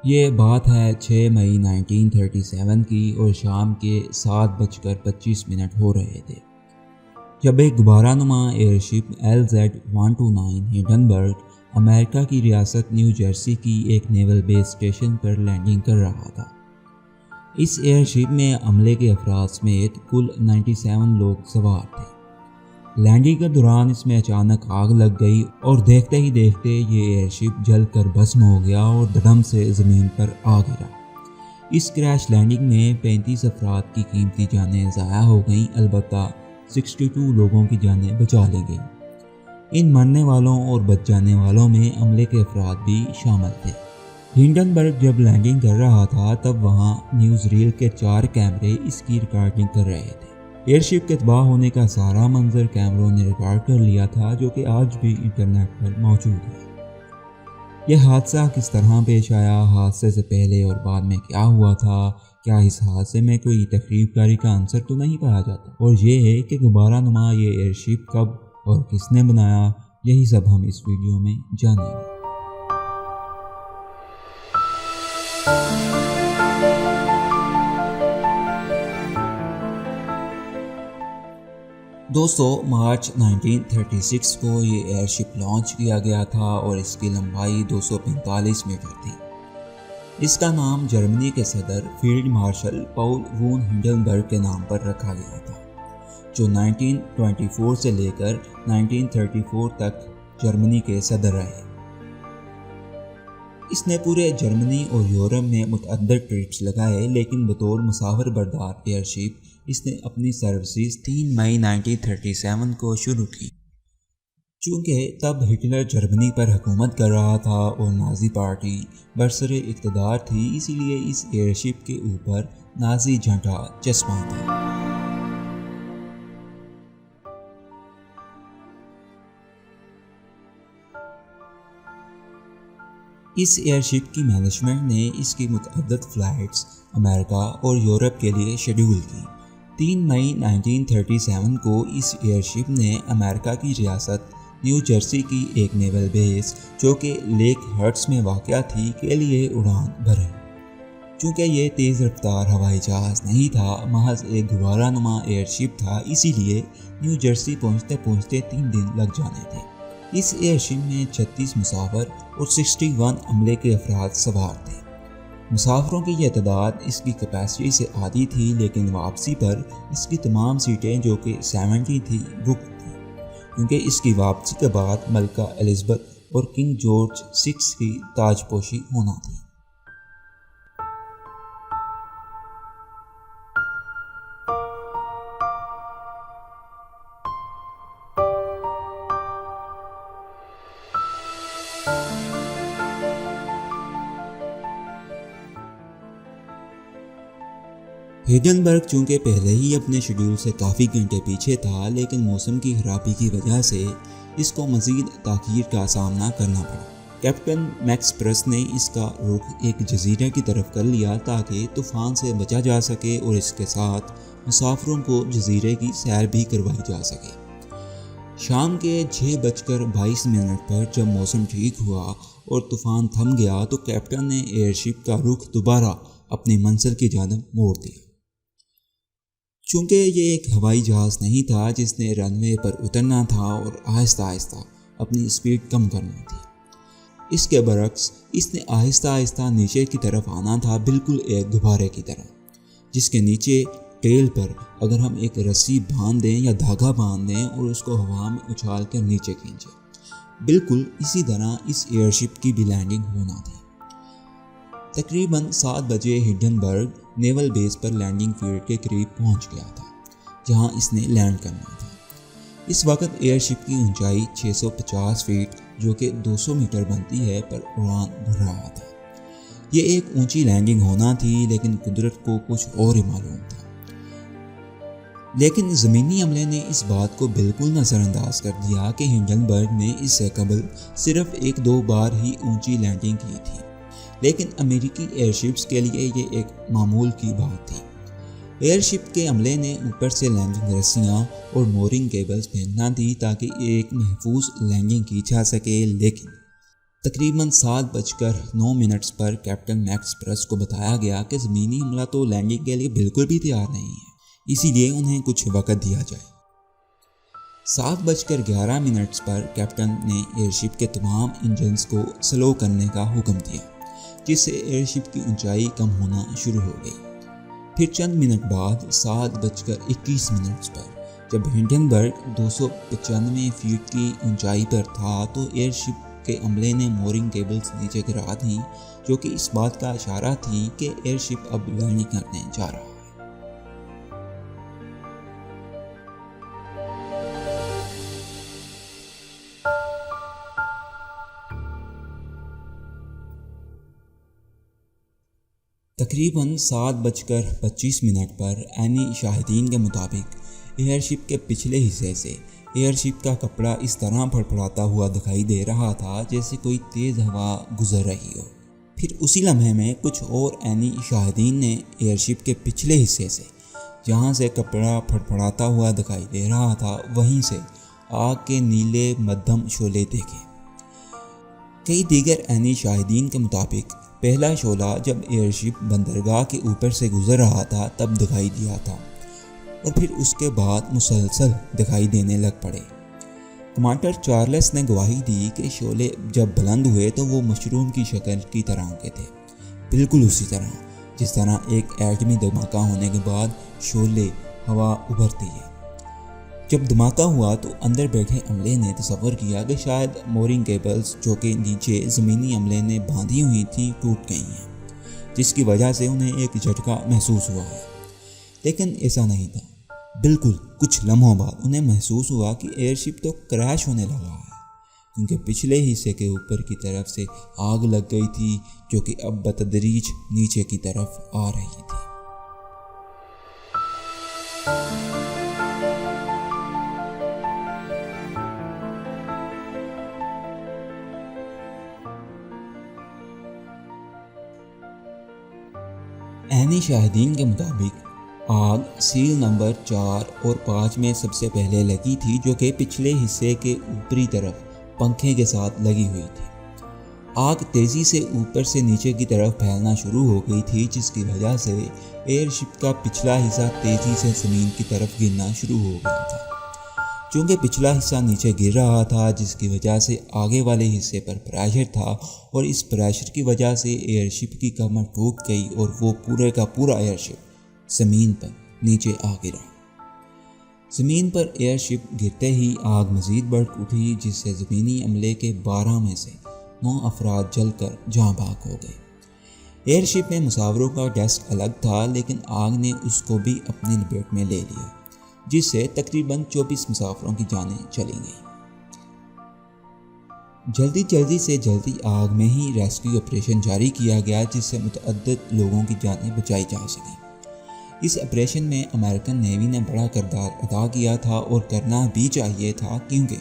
یہ بات ہے 6 مئی 1937 کی اور شام کے 7:25 ہو رہے تھے جب ایک غبارہ نما ایئر شپ LZ-129 ہنڈنبرگ امریکہ کی ریاست نیو جرسی کی ایک نیول بیس اسٹیشن پر لینڈنگ کر رہا تھا۔ اس ایئر شپ میں عملے کے افراد سمیت کل 97 لوگ سوار تھے۔ لینڈنگ کے دوران اس میں اچانک آگ لگ گئی اور دیکھتے ہی دیکھتے یہ ایئر شپ جل کر بھسم ہو گیا اور دھڑم سے زمین پر آ گرا۔ اس کریش لینڈنگ میں 35 افراد کی قیمتی جانیں ضائع ہو گئیں، البتہ 62 لوگوں کی جانیں بچا لی گئیں۔ ان مرنے والوں اور بچ جانے والوں میں عملے کے افراد بھی شامل تھے۔ ہنڈنبرگ جب لینڈنگ کر رہا تھا تب وہاں نیوز ریل کے 4 کیمرے اس کی ریکارڈنگ کر رہے تھے۔ ایئر شپ کے تباہ ہونے کا سارا منظر کیمروں نے ریکارڈ کر لیا تھا، جو کہ آج بھی انٹرنیٹ پر موجود ہے۔ یہ حادثہ کس طرح پیش آیا، حادثے سے پہلے اور بعد میں کیا ہوا تھا، کیا اس حادثے میں کوئی تخریب کاری کا عنصر تو نہیں پایا جاتا، اور یہ ہے کہ غبارہ نما یہ ایئر شپ کب اور کس نے بنایا، یہی سب ہم اس ویڈیو میں جانیں گے۔ دوستو، مارچ 1936 کو یہ ایئر شپ لانچ کیا گیا تھا اور اس کی لمبائی 245 میٹر تھی۔ اس کا نام جرمنی کے صدر فیلڈ مارشل پاؤل وون ہنڈنبرگ کے نام پر رکھا گیا تھا، جو 1924 سے لے کر 1934 تک جرمنی کے صدر رہے۔ اس نے پورے جرمنی اور یورپ میں متعدد ٹرپس لگائے، لیکن بطور مسافر بردار ایئر شپ اس نے اپنی سروسز 3 مئی 1937 کو شروع کی۔ چونکہ تب ہٹلر جرمنی پر حکومت کر رہا تھا اور نازی پارٹی برسر اقتدار تھی، اسی لیے اس ایئر شپ کے اوپر نازی جھنڈا چسپاں تھا۔ اس ایئر شپ کی مینجمنٹ نے اس کی متعدد فلائٹس امریکہ اور یورپ کے لیے شیڈول کی۔ 3 مئی 1937 کو اس ایئر شپ نے امریکہ کی ریاست نیو جرسی کی ایک نیول بیس، جو کہ لیک ہرٹس میں واقع تھی، کے لیے اڑان بھری۔ چونکہ یہ تیز رفتار ہوائی جہاز نہیں تھا، محض ایک غبارہ نما ایئر شپ تھا، اسی لیے نیو جرسی پہنچتے پہنچتے 3 دن لگ جانے تھے۔ اس ایئر شپ میں 36 مسافر اور 61 عملے کے افراد سوار تھے۔ مسافروں کی یہ تعداد اس کی کیپیسٹی سے آدھی تھی، لیکن واپسی پر اس کی تمام سیٹیں، جو کہ 70 تھی، بک تھیں، کیونکہ اس کی واپسی کے بعد ملکہ الزبتھ اور کنگ جارج 6 کی تاج پوشی ہونا تھی۔ ہنڈنبرگ چونکہ پہلے ہی اپنے شیڈول سے کافی گھنٹے پیچھے تھا، لیکن موسم کی خرابی کی وجہ سے اس کو مزید تاخیر کا سامنا کرنا پڑا۔ کیپٹن میکس پرس نے اس کا رخ ایک جزیرے کی طرف کر لیا تاکہ طوفان سے بچا جا سکے اور اس کے ساتھ مسافروں کو جزیرے کی سیر بھی کروائی جا سکے۔ شام کے 6:22 پر جب موسم ٹھیک ہوا اور طوفان تھم گیا تو کیپٹن نے ایئر شپ کا رخ دوبارہ اپنی منزل کی جانب موڑ دیا۔ چونکہ یہ ایک ہوائی جہاز نہیں تھا جس نے رن وے پر اترنا تھا اور آہستہ آہستہ اپنی اسپیڈ کم کرنی تھی، اس کے برعکس اس نے آہستہ آہستہ نیچے کی طرف آنا تھا، بالکل ایک غبارے کی طرح، جس کے نیچے ٹیل پر اگر ہم ایک رسی باندھ دیں یا دھاگا باندھ دیں اور اس کو ہوا میں اچھال کر نیچے کھینچیں، بالکل اسی طرح اس ایئر شپ کی بھی لینڈنگ ہونا تھی۔ تقریباً 7 بجے ہنڈنبرگ نیول بیس پر لینڈنگ فیلڈ کے قریب پہنچ گیا تھا، جہاں اس نے لینڈ کرنا تھا۔ اس وقت ایئر شپ کی اونچائی 650 فیٹ، جو کہ 200 میٹر بنتی ہے، پر اڑان بھر رہا تھا۔ یہ ایک اونچی لینڈنگ ہونا تھی، لیکن قدرت کو کچھ اور ہی معلوم تھا۔ لیکن زمینی عملے نے اس بات کو بالکل نظر انداز کر دیا کہ ہنڈنبرگ نے اس سے قبل صرف 1-2 بار ہی اونچی لینڈنگ کی تھی، لیکن امریکی ایئر شپس کے لیے یہ ایک معمول کی بات تھی۔ ایئر شپ کے عملے نے اوپر سے لینڈنگ رسیاں اور مورنگ کیبلز پھینکنا تھی تاکہ ایک محفوظ لینڈنگ کی جا سکے، لیکن تقریباً 7:09 پر کیپٹن میکس پرس کو بتایا گیا کہ زمینی عملہ تو لینڈنگ کے لیے بالکل بھی تیار نہیں ہے، اسی لیے انہیں کچھ وقت دیا جائے۔ 7:11 پر کیپٹن نے ایئر شپ کے تمام انجنز کو سلو کرنے کا حکم دیا، جس سے ایئر شپ کی اونچائی کم ہونا شروع ہو گئی۔ پھر چند منٹ بعد 7:21 پر جب ہنڈنبرگ 295 فیٹ کی اونچائی پر تھا تو ایئر شپ کے عملے نے مورنگ کیبلز نیچے گرا دیں، جو کہ اس بات کا اشارہ تھی کہ ایئر شپ اب لینڈنگ کرنے جا رہا ہے۔ تقریباً 7:25 پر عینی شاہدین کے مطابق ایئر شپ کے پچھلے حصے سے ایئر شپ کا کپڑا اس طرح پھڑپھڑاتا ہوا دکھائی دے رہا تھا جیسے کوئی تیز ہوا گزر رہی ہو۔ پھر اسی لمحے میں کچھ اور عینی شاہدین نے ایئر شپ کے پچھلے حصے سے جہاں سے کپڑا پھڑپھڑاتا ہوا دکھائی دے رہا تھا وہیں سے آگ کے نیلے مدھم شعلے دیکھے۔ کئی دیگر عینی شاہدین کے مطابق پہلا شعلہ جب ایئر شپ بندرگاہ کے اوپر سے گزر رہا تھا تب دکھائی دیا تھا، اور پھر اس کے بعد مسلسل دکھائی دینے لگ پڑے۔ کمانڈر چارلس نے گواہی دی کہ شعلے جب بلند ہوئے تو وہ مشروم کی شکل کی طرح کے تھے، بالکل اسی طرح جس طرح ایک ایٹمی دھماکہ ہونے کے بعد شعلے ہوا ابھرتی ہے۔ جب دھماکہ ہوا تو اندر بیٹھے عملے نے تصور کیا کہ شاید مورنگ کیبلز جو کہ نیچے زمینی عملے نے باندھی ہوئی تھیں ٹوٹ گئی ہیں، جس کی وجہ سے انہیں ایک جھٹکا محسوس ہوا ہے، لیکن ایسا نہیں تھا۔ بالکل کچھ لمحوں بعد انہیں محسوس ہوا کہ ایئر شپ تو کریش ہونے لگا ہے، کیونکہ پچھلے حصے کے اوپر کی طرف سے آگ لگ گئی تھی جو کہ اب بتدریج نیچے کی طرف آ رہی تھی۔ عینی شاہدین کے مطابق آگ سیل نمبر 4 اور 5 میں سب سے پہلے لگی تھی، جو کہ پچھلے حصے کے اوپری طرف پنکھے کے ساتھ لگی ہوئی تھی۔ آگ تیزی سے اوپر سے نیچے کی طرف پھیلنا شروع ہو گئی تھی، جس کی وجہ سے ایئر شپ کا پچھلا حصہ تیزی سے زمین کی طرف گرنا شروع ہو گیا تھا۔ چونکہ پچھلا حصہ نیچے گر رہا تھا، جس کی وجہ سے آگے والے حصے پر پریشر تھا، اور اس پریشر کی وجہ سے ایئر شپ کی کمر ٹوٹ گئی اور وہ پورے کا پورا ایئر شپ زمین پر نیچے آ گرا۔ زمین پر ایئر شپ گرتے ہی آگ مزید بڑھ اٹھی، جس سے زمینی عملے کے 12 میں سے 9 افراد جل کر جاں بحق ہو گئے۔ ایئر شپ میں مسافروں کا ڈیسک الگ تھا، لیکن آگ نے اس کو بھی اپنی لپیٹ میں لے لیا، جس سے تقریباً 24 مسافروں کی جانیں چلی گئیں۔ جلدی سے جلدی آگ میں ہی ریسکیو آپریشن جاری کیا گیا، جس سے متعدد لوگوں کی جانیں بچائی جا سکیں۔ اس آپریشن میں امریکن نیوی نے بڑا کردار ادا کیا تھا، اور کرنا بھی چاہیے تھا، کیونکہ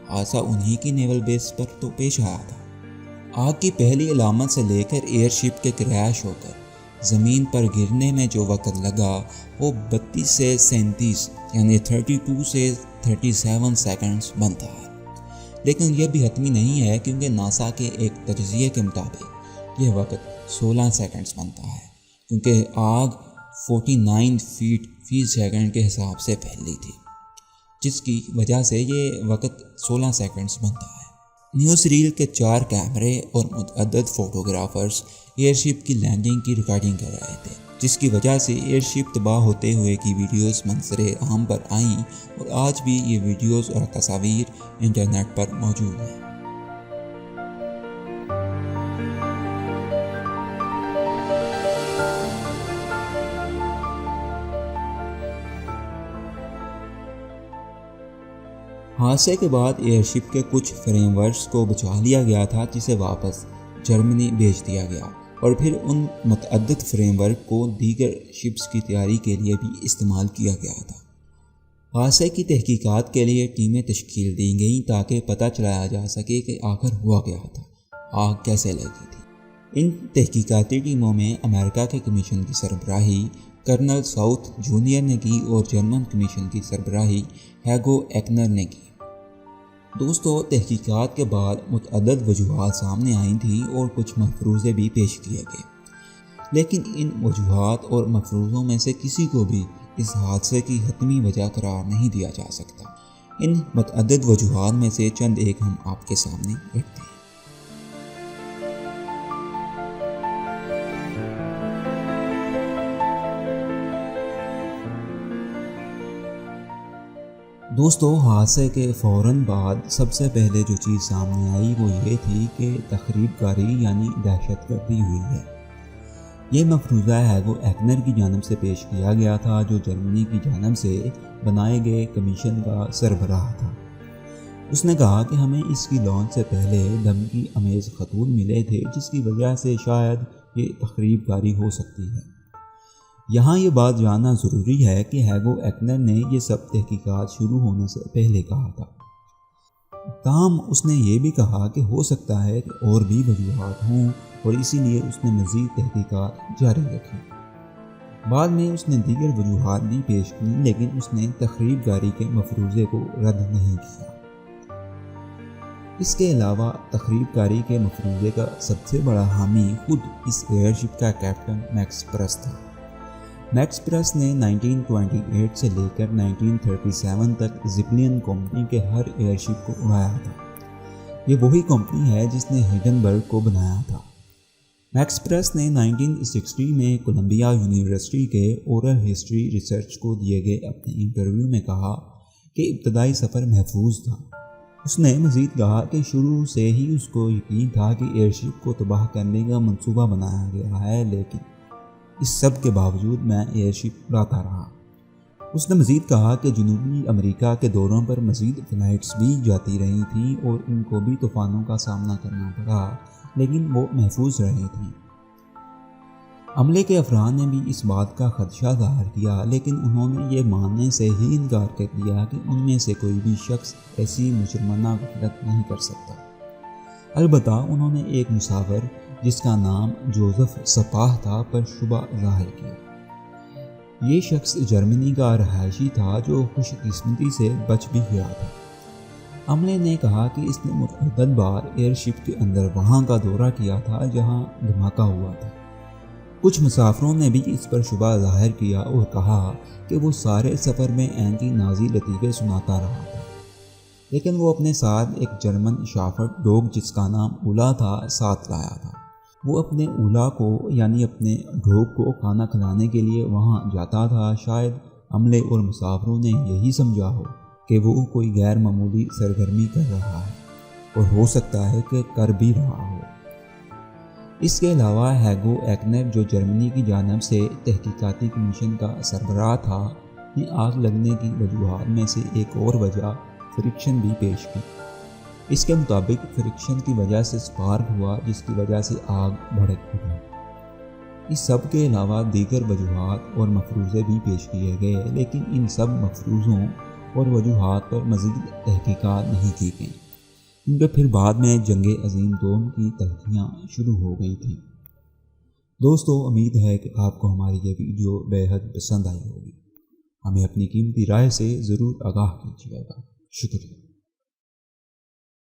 حادثہ انہی کی نیول بیس پر تو پیش آیا تھا۔ آگ کی پہلی علامت سے لے کر ایئر شپ کے کریش ہو کر زمین پر گرنے میں جو وقت لگا وہ 32 سے 37 یعنی 32 سے 37 سیکنڈز بنتا ہے، لیکن یہ بھی حتمی نہیں ہے، کیونکہ ناسا کے ایک تجزیے کے مطابق یہ وقت 16 سیکنڈز بنتا ہے، کیونکہ آگ 49 فیٹ فی سیکنڈ کے حساب سے پھیلی تھی، جس کی وجہ سے یہ وقت 16 سیکنڈز بنتا ہے۔ نیوز ریل کے 4 کیمرے اور متعدد فوٹوگرافرز ایئر شپ کی لینڈنگ کی ریکارڈنگ کر رہے تھے، جس کی وجہ سے ایئر شپ تباہ ہوتے ہوئے کی ویڈیوز منظر عام پر آئیں، اور آج بھی یہ ویڈیوز اور تصاویر انٹرنیٹ پر موجود ہیں۔ حادثے کے بعد ایئر شپ کے کچھ فریم ورکس کو بچا لیا گیا تھا، جسے واپس جرمنی بھیج دیا گیا، اور پھر ان متعدد فریم ورک کو دیگر شپس کی تیاری کے لیے بھی استعمال کیا گیا تھا۔ حادثے کی تحقیقات کے لیے ٹیمیں تشکیل دی گئیں تاکہ پتہ چلایا جا سکے کہ آخر ہوا کیا تھا، آگ کیسے لگی تھی۔ ان تحقیقاتی ٹیموں میں امریکہ کے کمیشن کی سربراہی کرنل ساؤتھ جونیئر نے کی، اور جرمن کمیشن کی سربراہی ہیگو ایکنر نے کی۔ دوستو، تحقیقات کے بعد متعدد وجوہات سامنے آئی تھیں اور کچھ مفروضے بھی پیش کیے گئے، لیکن ان وجوہات اور مفروضوں میں سے کسی کو بھی اس حادثے کی حتمی وجہ قرار نہیں دیا جا سکتا۔ ان متعدد وجوہات میں سے چند ایک ہم آپ کے سامنے رکھتے ہیں۔ دوستو، حادثے کے فوراً بعد سب سے پہلے جو چیز سامنے آئی وہ یہ تھی کہ تخریب کاری یعنی دہشت گردی ہوئی ہے۔ یہ مفروضہ ہیگو ایکنر کی جانب سے پیش کیا گیا تھا، جو جرمنی کی جانب سے بنائے گئے کمیشن کا سربراہ تھا۔ اس نے کہا کہ ہمیں اس کی لانچ سے پہلے دھمکی امیز خطوط ملے تھے جس کی وجہ سے شاید یہ تخریب کاری ہو سکتی ہے۔ یہاں یہ بات جاننا ضروری ہے کہ ہیگو ایکنر نے یہ سب تحقیقات شروع ہونے سے پہلے کہا تھا۔ تاہم اس نے یہ بھی کہا کہ ہو سکتا ہے کہ اور بھی وجوہات ہوں اور اسی لیے اس نے مزید تحقیقات جاری رکھی۔ بعد میں اس نے دیگر وجوہات بھی پیش کی، لیکن اس نے تخریب کاری کے مفروضے کو رد نہیں کیا۔ اس کے علاوہ تخریب کاری کے مفروضے کا سب سے بڑا حامی خود اس ایئر شپ کا کیپٹن میکس پرس تھا۔ میکس پرس نے 1928 سے لے کر 1937 تک زپلین کمپنی کے ہر ایئر شپ کو اڑایا تھا۔ یہ وہی کمپنی ہے جس نے ہنڈنبرگ کو بنایا تھا۔ میکس پرس نے 1960 میں کولمبیا یونیورسٹی کے اورل ہسٹری ریسرچ کو دیے گئے اپنے انٹرویو میں کہا کہ ابتدائی سفر محفوظ تھا۔ اس نے مزید کہا کہ شروع سے ہی اس کو یقین تھا کہ ایئر شپ کو تباہ کرنے کا منصوبہ بنایا گیا ہے، لیکن اس سب کے باوجود میں ایئر شپ اڑاتا رہا۔ اس نے مزید کہا کہ جنوبی امریکہ کے دوروں پر مزید فلائٹس بھی جاتی رہی تھیں اور ان کو بھی طوفانوں کا سامنا کرنا پڑا، لیکن وہ محفوظ رہی تھیں۔ عملے کے افراد نے بھی اس بات کا خدشہ ظاہر کیا، لیکن انہوں نے یہ ماننے سے ہی انکار کر دیا کہ ان میں سے کوئی بھی شخص ایسی مجرمانہ غلط نہیں کر سکتا۔ البتہ انہوں نے ایک مسافر جس کا نام جوزف سپاہ تھا پر شبہ ظاہر کیا۔ یہ شخص جرمنی کا رہائشی تھا جو خوش قسمتی سے بچ بھی گیا تھا۔ عملے نے کہا کہ اس نے متعدد بار ایئر شپ کے اندر وہاں کا دورہ کیا تھا جہاں دھماکہ ہوا تھا۔ کچھ مسافروں نے بھی اس پر شبہ ظاہر کیا اور کہا کہ وہ سارے سفر میں اینٹی نازی لطیفے سناتا رہا تھا، لیکن وہ اپنے ساتھ ایک جرمن شافٹ ڈوگ جس کا نام اولا تھا ساتھ لایا تھا۔ وہ اپنے اولا کو یعنی اپنے ڈوگ کو کھانا کھلانے کے لیے وہاں جاتا تھا۔ شاید عملے اور مسافروں نے یہی سمجھا ہو کہ وہ کوئی غیر معمولی سرگرمی کر رہا ہے، اور ہو سکتا ہے کہ کر بھی رہا ہو۔ اس کے علاوہ ہیگو ایکنر جو جرمنی کی جانب سے تحقیقاتی کمیشن کا سربراہ تھا، نے آگ لگنے کی وجوہات میں سے ایک اور وجہ فرکشن بھی پیش کی۔ اس کے مطابق فرکشن کی وجہ سے سپارک ہوا جس کی وجہ سے آگ بھڑک اٹھی۔ اس سب کے علاوہ دیگر وجوہات اور مفروضے بھی پیش کیے گئے، لیکن ان سب مفروضوں اور وجوہات پر مزید تحقیقات نہیں کی گئیں، کیونکہ پھر بعد میں جنگ عظیم دوم کی تلخیاں شروع ہو گئی تھیں۔ دوستو، امید ہے کہ آپ کو ہماری یہ ویڈیو بے حد پسند آئی ہوگی۔ ہمیں اپنی قیمتی رائے سے ضرور آگاہ کیجیے گا۔ شکریہ۔